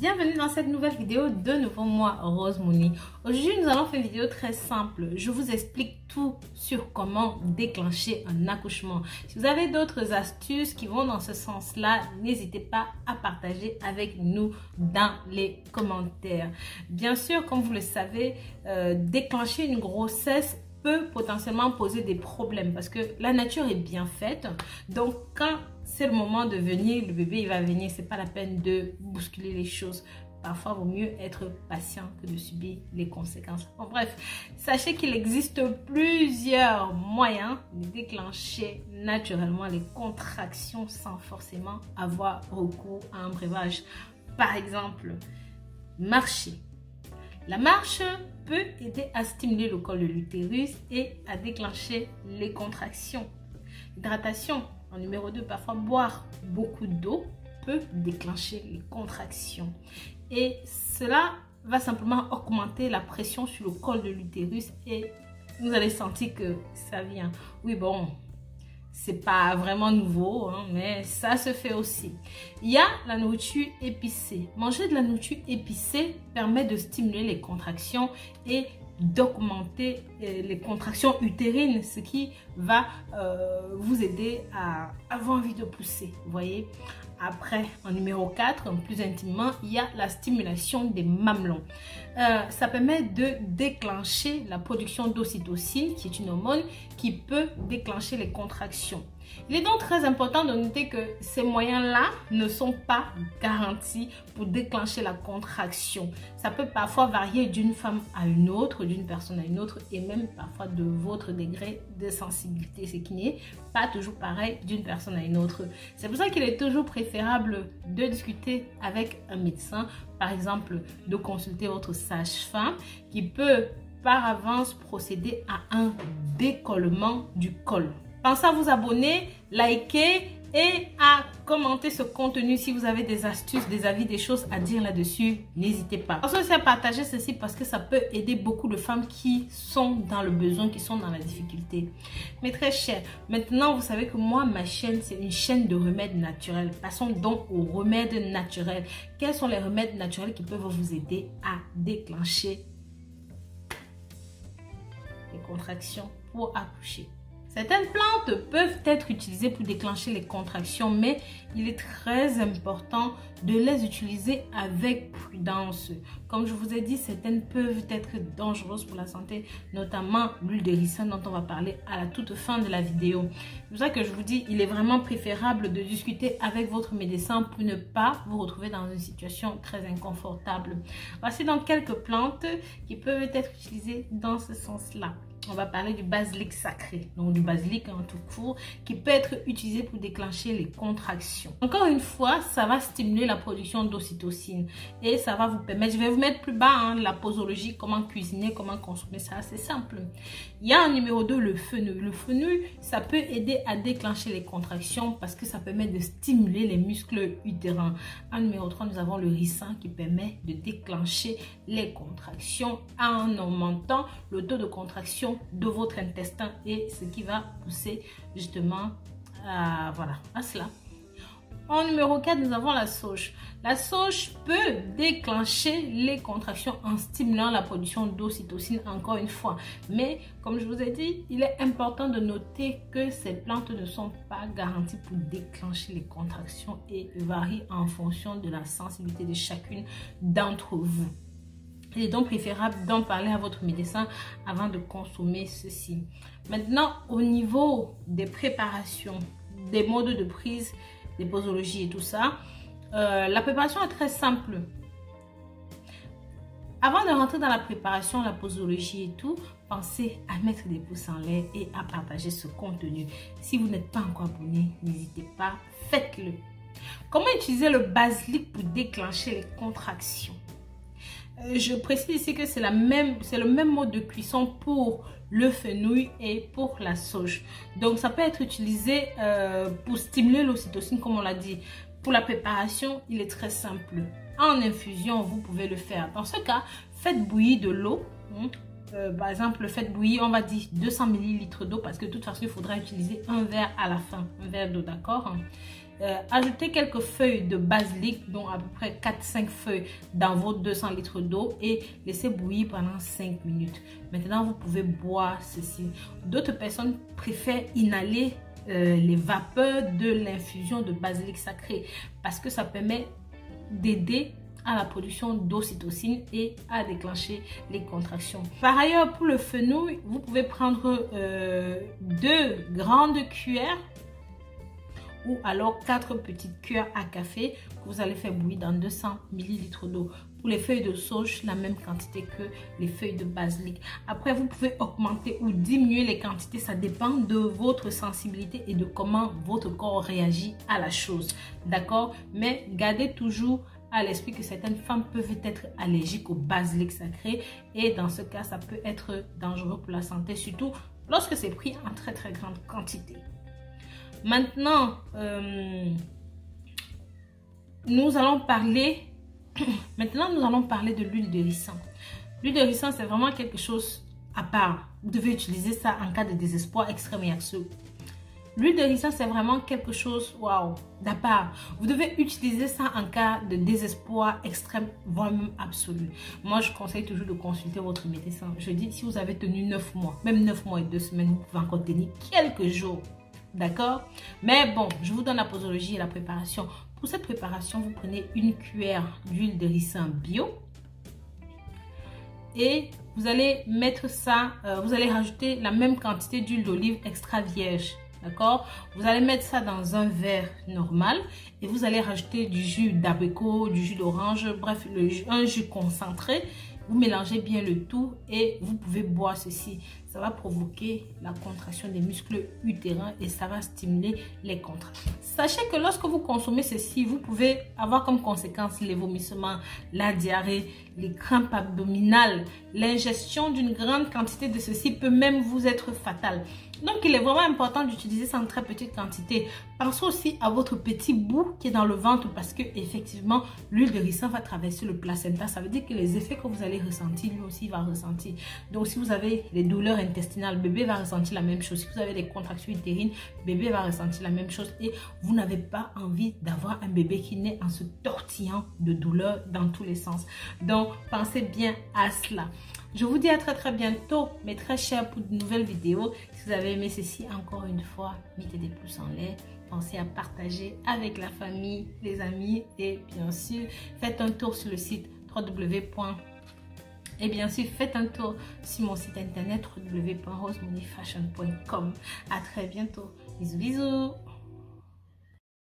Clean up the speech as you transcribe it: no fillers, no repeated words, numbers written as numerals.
Bienvenue dans cette nouvelle vidéo, de nouveau moi Rose Mouni. Aujourd'hui nous allons faire une vidéo très simple. Je vous explique tout sur comment déclencher un accouchement. Si vous avez d'autres astuces qui vont dans ce sens là, n'hésitez pas à partager avec nous dans les commentaires. Bien sûr, comme vous le savez, déclencher une grossesse peut potentiellement poser des problèmes parce que la nature est bien faite. Donc quand c'est le moment de venir, le bébé il va venir, c'est pas la peine de bousculer les choses. Parfois, il vaut mieux être patient que de subir les conséquences. Bon, bref, sachez qu'il existe plusieurs moyens de déclencher naturellement les contractions sans forcément avoir recours à un breuvage. Par exemple, marcher. La marche peut aider à stimuler le col de l'utérus et à déclencher les contractions. Hydratation. En numéro 2, parfois boire beaucoup d'eau peut déclencher les contractions. Et cela va simplement augmenter la pression sur le col de l'utérus et vous allez sentir que ça vient. Oui, bon, c'est pas vraiment nouveau, hein, mais ça se fait aussi. Il y a la nourriture épicée. Manger de la nourriture épicée permet de stimuler les contractions et d'augmenter les contractions utérines, ce qui va vous aider à avoir envie de pousser, vous voyez. Après, en numéro 4, plus intimement, il y a la stimulation des mamelons. Ça permet de déclencher la production d'ocytocine, qui est une hormone qui peut déclencher les contractions. Il est donc très important de noter que ces moyens-là ne sont pas garantis pour déclencher la contraction. Ça peut parfois varier d'une femme à une autre, d'une personne à une autre et même parfois de votre degré de sensibilité, ce qui n'est pas toujours pareil d'une personne à une autre. C'est pour ça qu'il est toujours préférable de discuter avec un médecin, par exemple de consulter votre sage-femme qui peut par avance procéder à un décollement du col. Pensez à vous abonner, liker et à commenter ce contenu si vous avez des astuces, des avis, des choses à dire là-dessus. N'hésitez pas. Pensez aussi à partager ceci parce que ça peut aider beaucoup de femmes qui sont dans le besoin, qui sont dans la difficulté. Mais très cher, maintenant vous savez que moi, ma chaîne, c'est une chaîne de remèdes naturels. Passons donc aux remèdes naturels. Quels sont les remèdes naturels qui peuvent vous aider à déclencher les contractions pour accoucher? Certaines plantes peuvent être utilisées pour déclencher les contractions, mais il est très important de les utiliser avec prudence. Comme je vous ai dit, certaines peuvent être dangereuses pour la santé, notamment l'huile de ricin dont on va parler à la toute fin de la vidéo. C'est pour ça que je vous dis, il est vraiment préférable de discuter avec votre médecin pour ne pas vous retrouver dans une situation très inconfortable. Voici donc quelques plantes qui peuvent être utilisées dans ce sens-là. On va parler du basilic sacré, donc du basilic en tout court, qui peut être utilisé pour déclencher les contractions. Encore une fois, ça va stimuler la production d'ocytocine et ça va vous permettre, je vais vous mettre plus bas hein, la posologie, comment cuisiner, comment consommer ça, c'est simple. Il y a en numéro 2 le fenouil. Le fenouil, ça peut aider à déclencher les contractions parce que ça permet de stimuler les muscles utérins. En numéro 3, nous avons le ricin qui permet de déclencher les contractions en augmentant le taux de contraction de votre intestin et ce qui va pousser justement à cela. En numéro 4, nous avons la sauge. La sauge peut déclencher les contractions en stimulant la production d'ocytocine encore une fois. Mais comme je vous ai dit, il est important de noter que ces plantes ne sont pas garanties pour déclencher les contractions et varient en fonction de la sensibilité de chacune d'entre vous. Il est donc préférable d'en parler à votre médecin avant de consommer ceci. Maintenant, au niveau des préparations, des modes de prise, des posologies et tout ça, la préparation est très simple. Avant de rentrer dans la préparation, la posologie et tout, pensez à mettre des pouces en l'air et à partager ce contenu. Si vous n'êtes pas encore abonné, n'hésitez pas, faites-le. Comment utiliser le basilic pour déclencher les contractions? Je précise ici que c'est le même mode de cuisson pour le fenouil et pour la sauge. Donc ça peut être utilisé pour stimuler l'ocytocine comme on l'a dit. Pour la préparation, il est très simple. En infusion, vous pouvez le faire. Dans ce cas, faites bouillir de l'eau. Par exemple, faites bouillir, on va dire 200 ml d'eau parce que de toute façon, il faudra utiliser un verre à la fin. Un verre d'eau, d'accord? ajoutez quelques feuilles de basilic, dont à peu près 4-5 feuilles dans vos 200 litres d'eau et laissez bouillir pendant 5 minutes. Maintenant, vous pouvez boire ceci. D'autres personnes préfèrent inhaler les vapeurs de l'infusion de basilic sacré parce que ça permet d'aider à la production d'ocytocine et à déclencher les contractions. Par ailleurs, pour le fenouil, vous pouvez prendre 2 grandes cuillères ou alors 4 petites cuillères à café que vous allez faire bouillir dans 200 ml d'eau. Pour les feuilles de sauge, la même quantité que les feuilles de basilic. Après, vous pouvez augmenter ou diminuer les quantités. Ça dépend de votre sensibilité et de comment votre corps réagit à la chose. D'accord? Mais gardez toujours à l'esprit que certaines femmes peuvent être allergiques au basilic sacré. Et dans ce cas, ça peut être dangereux pour la santé, surtout lorsque c'est pris en très grande quantité. Maintenant, nous allons parler de l'huile de ricin. L'huile de ricin, c'est vraiment quelque chose à part. Vous devez utiliser ça en cas de désespoir extrême et absolu. L'huile de ricin, c'est vraiment quelque chose, waouh, d'à part. Vous devez utiliser ça en cas de désespoir extrême, voire même absolu. Moi, je conseille toujours de consulter votre médecin. Je dis, si vous avez tenu 9 mois, même 9 mois et 2 semaines, vous pouvez encore tenir quelques jours. D'accord? Mais bon, je vous donne la posologie et la préparation. Pour cette préparation, vous prenez une cuillère d'huile de ricin bio. Et vous allez mettre ça, vous allez rajouter la même quantité d'huile d'olive extra vierge. D'accord? Vous allez mettre ça dans un verre normal. Et vous allez rajouter du jus d'abricot, du jus d'orange, bref, un jus concentré. Vous mélangez bien le tout et vous pouvez boire ceci. Ça va provoquer la contraction des muscles utérins et ça va stimuler les contractions. Sachez que lorsque vous consommez ceci, vous pouvez avoir comme conséquence les vomissements, la diarrhée, les crampes abdominales. L'ingestion d'une grande quantité de ceci peut même vous être fatale. Donc, il est vraiment important d'utiliser ça en très petite quantité. Pensez aussi à votre petit bout qui est dans le ventre parce que effectivement, l'huile de ricin va traverser le placenta. Ça veut dire que les effets que vous allez ressentir, lui aussi va ressentir. Donc, si vous avez des douleurs intestinales, bébé va ressentir la même chose. Si vous avez des contractions utérines, bébé va ressentir la même chose. Et vous n'avez pas envie d'avoir un bébé qui naît en se tortillant de douleur dans tous les sens. Donc, pensez bien à cela. Je vous dis à très bientôt, mes très chers, pour de nouvelles vidéos. Si vous avez aimé ceci, encore une fois, mettez des pouces en l'air. Pensez à partager avec la famille, les amis et bien sûr, faites un tour sur le site et bien sûr, faites un tour sur mon site internet www.rosemoneyfashion.com. À très bientôt. Bisous, bisous.